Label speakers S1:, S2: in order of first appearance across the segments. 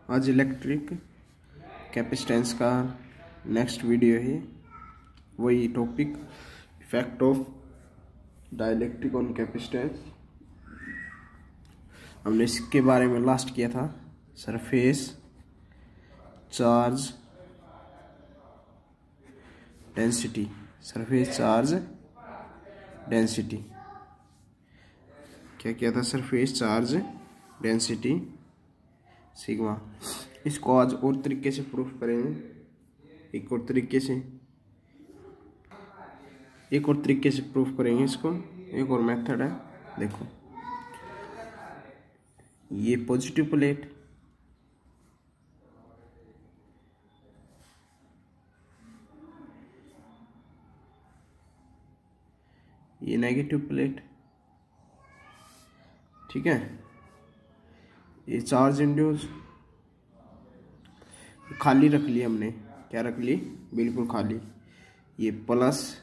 S1: आज electric capacitance का next video है। वही topic effect of dielectric on capacitance. हमने इसके बारे में लास्ट किया था। Surface charge density, surface charge density क्या किया था? Surface charge density sigma. इसको आज और तरीके से प्रूफ करेंगे। एक और तरीके से प्रूफ करेंगे इसको। एक और मेथड है, देखो ये पॉजिटिव प्लेट, ये नेगेटिव प्लेट, ठीक है। ये चार्ज इंड्यूस खाली रख ली हमने। क्या रख ली? बिल्कुल खाली। ये प्लस,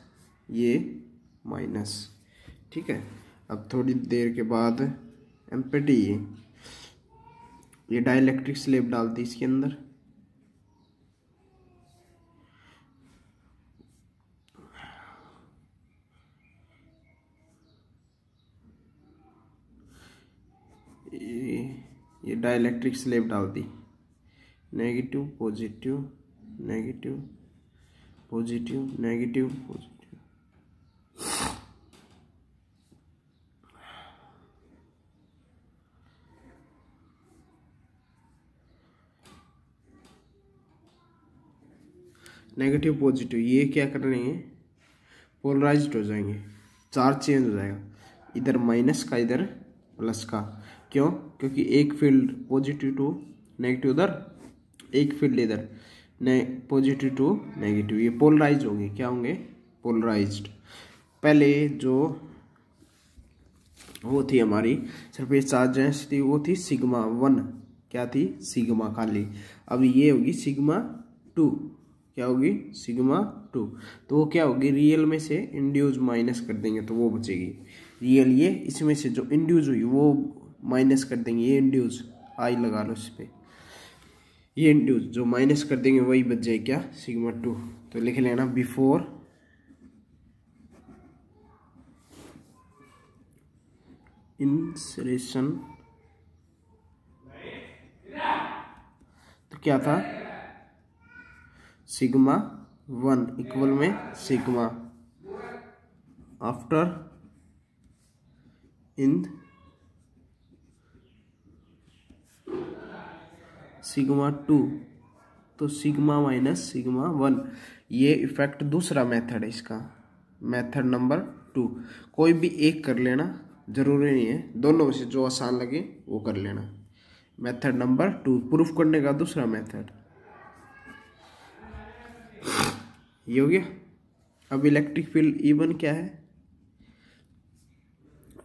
S1: ये माइनस, ठीक है। अब थोड़ी देर के बाद एम्प्टी, ये डाइलेक्ट्रिक स्लैब डालती इसके अंदर। ये डाइलेक्ट्रिक स्लैब डालती, negative positive negative positive negative positive. Negative positive ये क्या कर रहे हैं? पोलराइज्ड हो जाएंगे, चार्ज चेंज हो जाएगा, इधर माइनस का इधर प्लस का। क्यों? क्योंकि एक फील्ड पॉजिटिव टू नेगेटिव उधर, एक फील्ड इधर पॉजिटिव टू नेगेटिव। ये पोलराइज होंगे। क्या होंगे? पोलराइज्ड। पहले जो वो थी हमारी सरफेस चार्ज डेंसिटी, वो थी सिग्मा 1। क्या थी? सिग्मा खाली। अब ये होगी सिग्मा 2। क्या होगी? सिग्मा 2। तो वो क्या होगी? रियल में से इंड्यूस माइनस कर देंगे तो वो बचेगी रियल। ये इसमें से जो इंड्यूस हुई वो माइनस कर देंगे। ये इंड्यूस आई लगा लो इस पे, ये इंड्यूस जो माइनस कर देंगे वही बच जाए क्या? सिग्मा 2। तो लिख लेना बिफोर इंसलेशन। तो क्या था? सिग्मा 1 इक्वल में सिग्मा आफ्टर इन सिग्मा 2, तो सिग्मा माइनस सिग्मा 1। ये इफेक्ट दूसरा मेथड है इसका, मेथड नंबर 2। कोई भी एक कर लेना, जरूरी नहीं है, दोनों में से जो आसान लगे वो कर लेना। मेथड नंबर 2 प्रूफ करने का दूसरा मेथड ये हो गया। अब इलेक्ट्रिक फील्ड E1 क्या है?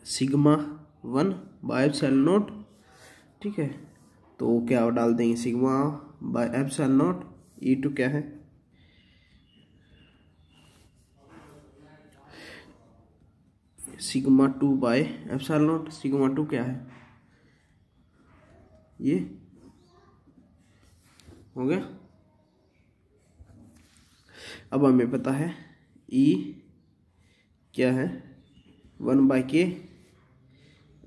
S1: सिग्मा 1 बाय एप्सिलॉन नॉट, ठीक है। तो क्या डाल देंगे? Sigma by epsilon not. E2 क्या है? Sigma 2 by epsilon not. Sigma 2 क्या है? ये हो गया। अब हमें पता है E क्या है? 1 बाय के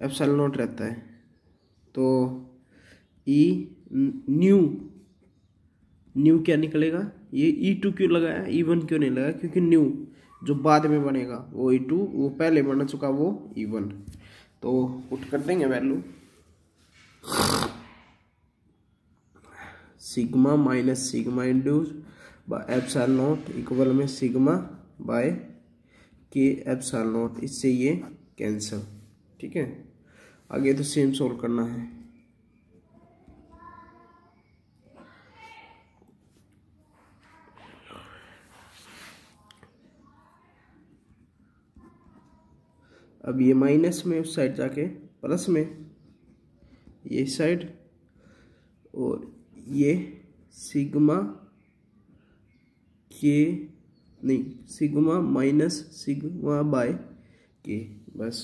S1: एप्सिलॉन नॉट रहता है। तो E न्यू क्या निकलेगा? ये E2 क्यों लगाया? E1 क्यों नहीं लगाया? क्योंकि न्यू जो बाद में बनेगा वो E2, वो पहले बना चुका वो E1। तो पुट कर देंगे value. Sigma minus sigma induce by epsilon not equal में सिग्मा बाय के एप्सिलॉन नॉट। इससे ये कैंसिल, ठीक है। आगे तो सेम सोल्व करना है। अब ये माइनस में उस साइड जाके प्लस में, ये साइड, और ये सिग्मा के नहीं, सिग्मा माइनस सिग्मा बाय के। बस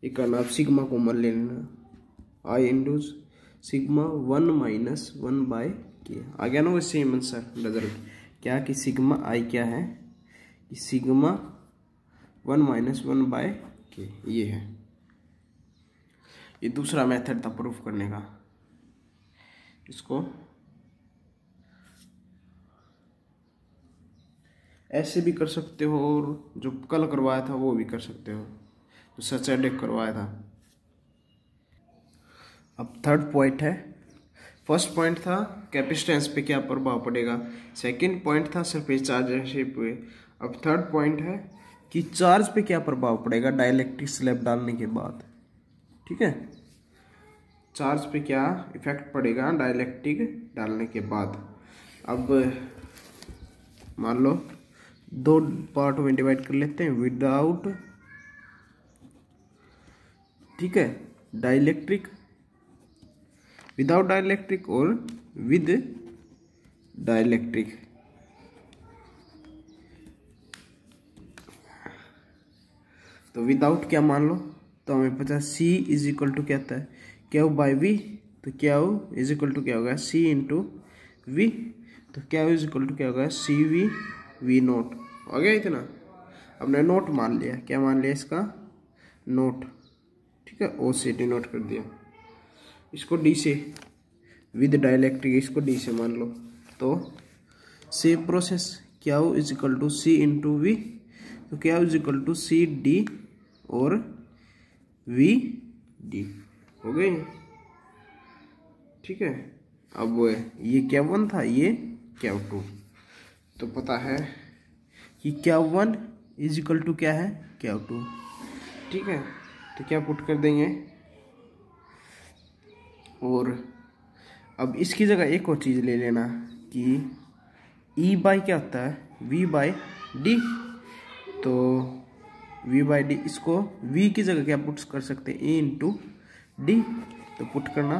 S1: एक करना, आप सिग्मा को मान लेना, आई इंडूस सिग्मा 1 माइनस 1 बाय के। आ गया ना वो सेम आंसर रिजल्ट क्या कि सिग्मा आई क्या है कि सिग्मा 1 माइनस 1 बाय के ये है। ये दूसरा मेथड था प्रूफ करने का। इसको ऐसे भी कर सकते हो और जो कल करवाया था वो भी कर सकते हो, जो सैटरडे करवाया था। अब थर्ड पॉइंट है। फर्स्ट पॉइंट था कैपेसिटेंस पे क्या प्रभाव पड़ेगा, सेकंड पॉइंट था सरफेस चार्ज पे। अब थर्ड पॉइंट है कि चार्ज पे क्या प्रभाव पड़ेगा डाइलेक्ट्रिक स्लैब डालने के बाद। ठीक है, चार्ज पे क्या इफेक्ट पड़ेगा डाइलेक्ट्रिक डालने के बाद। अब मान लो दो पार्ट में डिवाइड कर लेते हैं, विदाउट, ठीक है, डाइलेक्ट्रिक, विदाउट डाइलेक्ट्रिक और विद डाइलेक्ट्रिक। तो विदाउट क्या मान लो, तो हमें पता है C इज इक्वल टू क्या आता है क्या बाई वी, तो क्या हो इज इक्वल टू क्या होगा C इंटू वी, तो क्या हो इज इक्वल टू क्या होगा सी वी वी नोट। हो गया इतना, हमने नोट मान लिया, क्या मान लिया इसका नोट, ठीक है, ओ से डिनोट कर दिया। इसको डी से विद डाइलेक्ट्रिक, इसको डी से मान लो, तो सेम प्रोसेस क्या हो is equal to C into V, तो क्या हो is equal to C D और वी डी। हो गए, ठीक है। अब ये क्या वन था, ये क्या टू, तो पता है कि क्या वन इज इक्वल टू क्या है क्या टू, ठीक है। तो क्या पुट कर देंगे, और अब इसकी जगह एक और चीज़ ले लेना कि E बाई क्या होता है V बाई डी, तो V बाई डी, इसको V की जगह क्या पुट कर सकते हैं E इंटू डी, तो पुट करना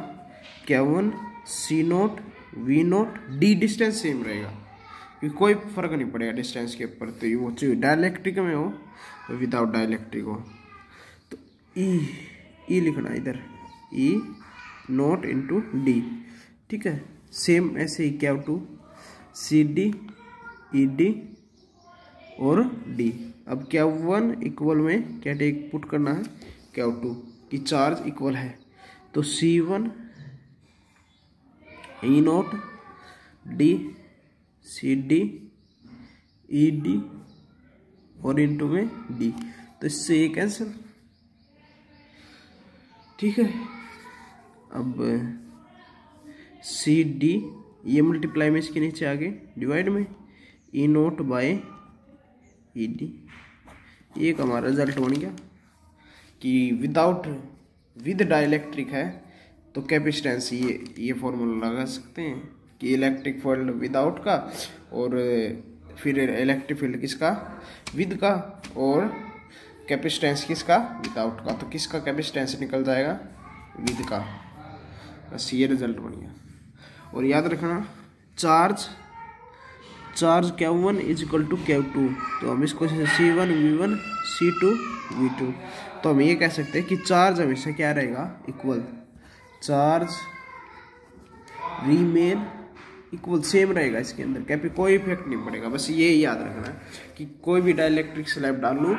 S1: क्या one C note V note D, distance same रहेगा क्योंकि कोई फर्क नहीं पड़ेगा डिस्टेंस के ऊपर, तो वो चाहिए डाइलेक्ट्रिक में हो तो विदाउट डाइलेक्ट्रिक हो, तो ई लिखना इधर ई नोट इंटू डी, ठीक है। सेम ऐसे ही क्या to C D E D और डी। अब क्या वन इक्वल में क्या टेक पुट करना है क्या टू की चार्ज इक्वल है, तो C one E naught D C D E D और इंटू में डी, तो इससे ये कैंसिल, ठीक है। अब सी डी ये मल्टीप्लाई में इसके नीचे आगे डिवाइड में ई नोट बाय ई डी, एक हमारा रिजल्ट बन गया कि विदाउट विद डाइलेक्ट्रिक है तो कैपेसिटेंस ये फॉर्मूला लगा सकते हैं कि इलेक्ट्रिक फील्ड विदाउट का और फिर इलेक्ट्रिक फील्ड किसका विद का और कैपेसिटेंस किसका विदाउट का, तो किसका कैपेसिटेंस निकल जाएगा विद का। बस ये रिजल्ट बन गया। और याद रखना चार्ज क्या वन इज इक्वल टू क्या टू, तो हम इसको C one V one C two V two, तो हम ये कह सकते हैं कि चार्ज हमेशा क्या रहेगा equal, charge Riemann equal same रहेगा इसके अंदर, क्या पे कोई इफेक्ट नहीं पड़ेगा। बस ये याद रखना कि कोई भी डाइलेक्ट्रिक स्लैब डाल लूँ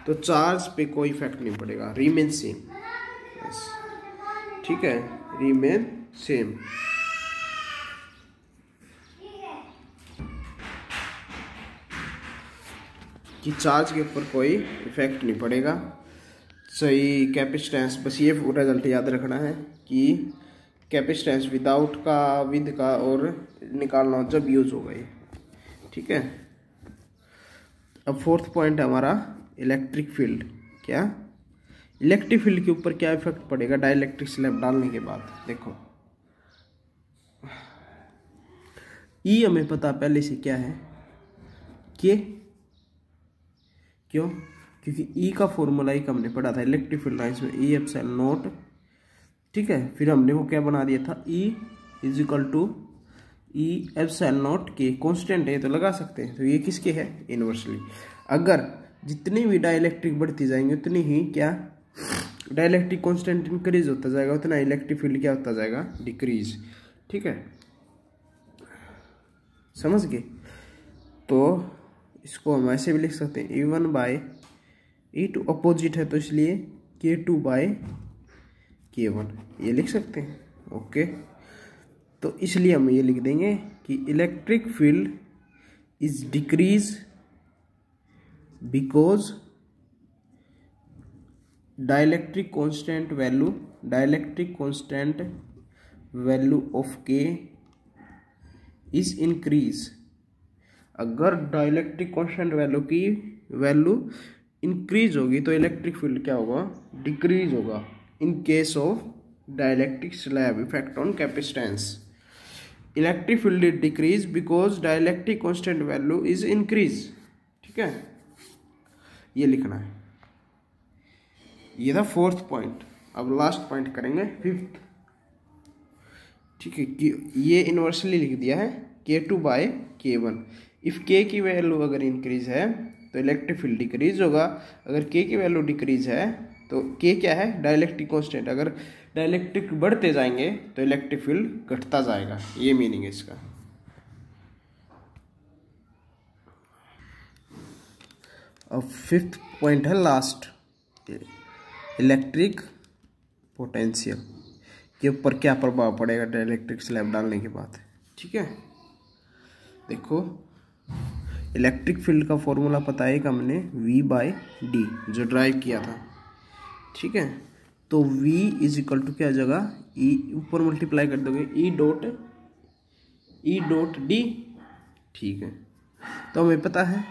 S1: तो चार्ज पे कोई इफेक्ट नहीं पड़ेगा, रीमेन सेम, बस ठीक है, रीमेन सेम। कि चार्ज के ऊपर कोई इफेक्ट नहीं पड़ेगा, सही कैपेसिटेंस, बस ये रिजल्ट याद रखना है कि कैपेसिटेंस विदाउट का विद का और निकालना जब यूज होगा ये, ठीक है। अब फोर्थ पॉइंट है हमारा इलेक्ट्रिक फील्ड। क्या इलेक्ट्रिक फील्ड के ऊपर क्या इफेक्ट पड़ेगा डाइलेक्ट्रिक स्लैब डालने के बाद, देखो ई हमें पता पहले से क्या है कि क्यों, क्योंकि ई का फॉर्मूला ही हमने पढ़ा था इलेक्ट्रिक फील्ड लाइंस में, ई एप्सिलॉन नॉट, ठीक है। फिर हमने वो क्या बना दिया था E is equal to E epsilon not K, constant है तो लगा सकते हैं, तो ये किसके है इनवर्सली। अगर जितनी भी डाइलेक्ट्रिक बढ़ती जाएंगे उतनी ही क्या डाइलेक्ट्रिक कांस्टेंट इंक्रीज होता जाएगा उतना इलेक्ट्रिक फील्ड क्या होता जाएगा, डिक्रीज। ठीक है, समझ गए। तो इसको हम ऐसे भी लिख सकते हैं E1 बाय E2, अपोजिट है तो इसलिए K2 बाय K1, ये लिख सकते हैं। ओके, तो इसलिए हम ये लिख देंगे कि electric field is decrease because dielectric constant value of K is increase. अगर डाइलेक्ट्रिक कांस्टेंट वैल्यू की वैल्यू इंक्रीज होगी तो इलेक्ट्रिक फील्ड क्या होगा, डिक्रीज होगा। In case of dielectric slab effect on capacitance, electric field decrease because dielectric constant value is increase. ठीक है, ये लिखना है। ये था फोर्थ पॉइंट। अब लास्ट पॉइंट करेंगे, फिफ्थ। ठीक है, कि ये इन्वर्सली लिख दिया है K2 by K1। If K की वैल्यू अगर इंक्रीज है तो इलेक्ट्रिक फील्ड डिक्रीज होगा, अगर K की वैल्यू डिक्रीज है तो K क्या है, डाइलेक्ट्रिक कांस्टेंट, अगर डाइलेक्ट्रिक बढ़ते जाएंगे तो इलेक्ट्रिक फील्ड घटता जाएगा। ये मीनिंग है इसका। अब फिफ्थ पॉइंट है लास्ट, इलेक्ट्रिक पोटेंशियल के ऊपर क्या प्रभाव पड़ेगा डाइलेक्ट्रिक स्लैब डालने के बाद। ठीक है, देखो इलेक्ट्रिक फील्ड का फॉर्मूला पता है कि हमने V/D जो ड्राइव किया था। ठीक है, तो V इज इक्वल टू क्या जगह, E ऊपर मल्टीप्लाई कर दोगे E डॉट D। ठीक है, तो हमें पता है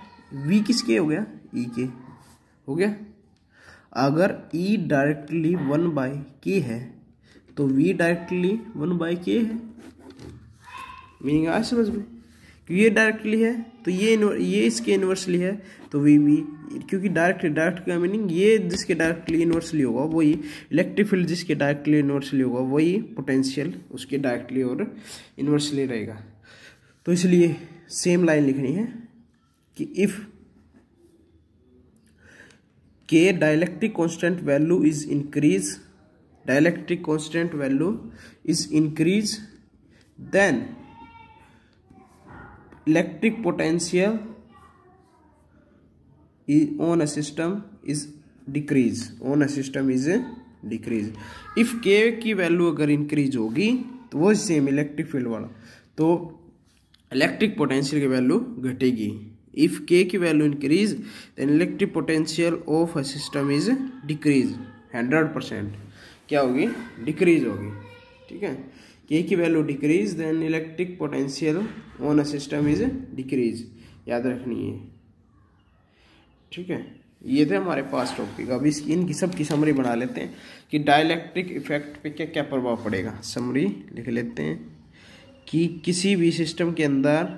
S1: V किसके हो गया, E के हो गया। अगर E डायरेक्टली 1/K है तो V डायरेक्टली 1/K है। मीनिंग आज समझ में, क्योंकि ये डायरेक्टली है तो ये इसके इन्वर्सली है तो V भी, क्योंकि डायरेक्ट का मीनिंग ये जिसके डायरेक्टली इन्वर्सली होगा वही इलेक्ट्रिक फील्ड, जिसके डायरेक्टली इन्वर्सली होगा वही पोटेंशियल उसके डायरेक्टली और इन्वर्सली रहेगा। तो इसलिए सेम लाइन लिखनी है कि if K dielectric constant value is increase, then electric potential on a system is decrease। If K की वैल्यू अगर इंक्रीज होगी तो वो सेम इलेक्ट्रिक फील्ड वाला, तो इलेक्ट्रिक पोटेंशियल की वैल्यू घटेगी। इफ K की value increase then electric potential of a system is decrease. 100% क्या होगी, डिक्रीज होगी। ठीक है, K की value decrease then electric potential on a system is decrease, याद रखनी है। ठीक है, ये थे हमारे पास टॉपिक। अब इसकी इनकी सबकी समरी बना लेते हैं कि डाइलेक्ट्रिक इफेक्ट पे क्या क्या प्रभाव पड़ेगा। समरी लिख लेते हैं कि किसी भी सिस्टम के अंदर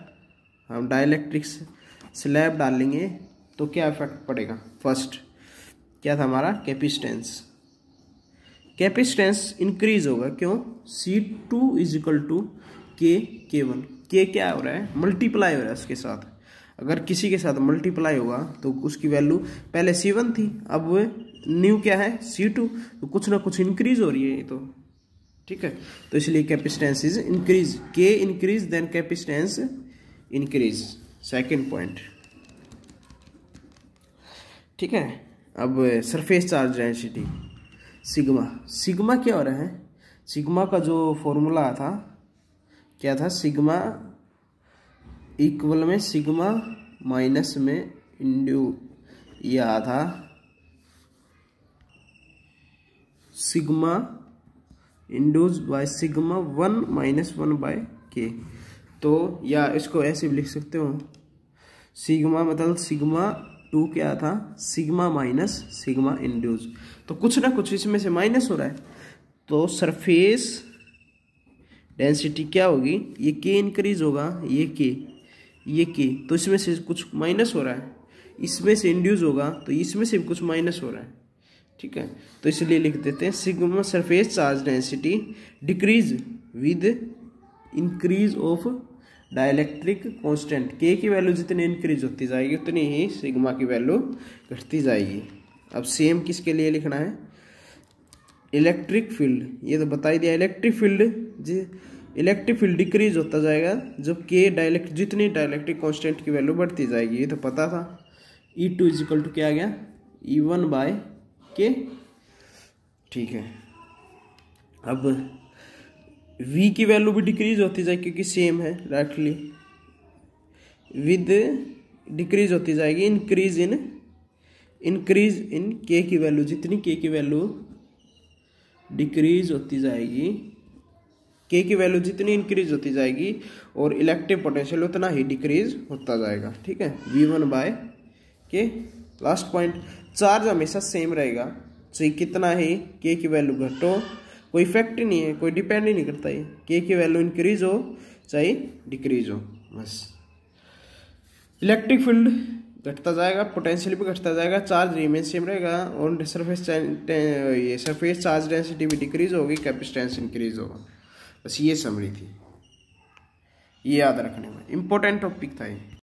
S1: हम डाइलेक्ट्रिक स्लैब डालेंगे तो क्या इफेक्ट पड़ेगा। फर्स्ट क्या था हमारा, कैपेसिटेंस इंक्रीज होगा। क्यों, C2 is equal to K1। K क्या हो रहा है, मल्टीप्लाई हो रहा है उसके साथ। अगर किसी के साथ मल्टीप्लाई होगा तो उसकी वैल्यू पहले C1 थी, अब न्यू क्या है C2, तो कुछ ना कुछ इंक्रीज हो रही है ये तो। ठीक है, तो इसलिए capacitance is increase, K increase then capacitance increase. Second point. ठीक है, अब सरफेस चार्ज डेंसिटी सिग्मा क्या हो रहा है, सिग्मा का जो फॉर्मूला था क्या था, सिग्मा इक्वल में सिग्मा माइनस में इंड्यू, यह था sigma induce by sigma 1 - 1/K। तो या इसको ऐसे भी लिख सकते हो, सिग्मा मतलब सिग्मा 2 क्या था, सिग्मा माइनस सिग्मा इंड्यूस। तो कुछ ना कुछ इसमें से माइनस हो रहा है, तो सरफेस डेंसिटी क्या होगी, ये K इंक्रीज होगा, ये K, तो इसमें से कुछ माइनस हो रहा है, इसमें से इंड्यूस होगा तो इसमें से भी कुछ माइनस हो रहा है। ठीक है, तो इसलिए लिख देते हैं sigma surface charge density decrease with increase of dielectric constant. K की वैल्यू जितनी इंक्रीज होती जाएगी उतनी ही सिग्मा की वैल्यू घटती जाएगी। अब सेम किसके लिए लिखना है, इलेक्ट्रिक फील्ड, ये तो बता ही दिया। इलेक्ट्रिक फील्ड डिक्रीज होता जाएगा जब के जितनी डाइलेक्ट्रिक कांस्टेंट की वैल्यू बढ़ती जाएगी, ये तो पता था। E2 इजिकल टू क्या आ गया, E1/k। ठीक है, अब V की वैल्यू भी डिक्रीज होती जाएगी क्योंकि सेम है, डायरेक्टली विद डिक्रीज होती जाएगी, इंक्रीज इन K की वैल्यू, जितनी K की वैल्यू डिक्रीज होती जाएगी, K की वैल्यू जितनी इंक्रीज होती जाएगी और इलेक्ट्रिक पोटेंशियल उतना ही डिक्रीज होता जाएगा। ठीक है, V1/k। लास्ट पॉइंट, चार्ज हमेशा सेम रहेगा, चाहे कितना ही K की वैल्यू घटो, कोई इफेक्ट ही नहीं है, कोई डिपेंड ही नहीं करता है, K की वैल्यू इंक्रीज हो चाहे डिक्रीज हो, बस। इलेक्ट्रिक फील्ड घटता जाएगा, पोटेंशियल भी घटता जाएगा, चार्ज रिमेन सेम रहेगा और सरफेस चार्ज डेंसिटी भी डिक्रीज होगी, कैपेसिटेंस इंक्रीज होगा। बस ये समरी थी, ये याद रखने में इम्पोर्टेंट टॉपिक था ये।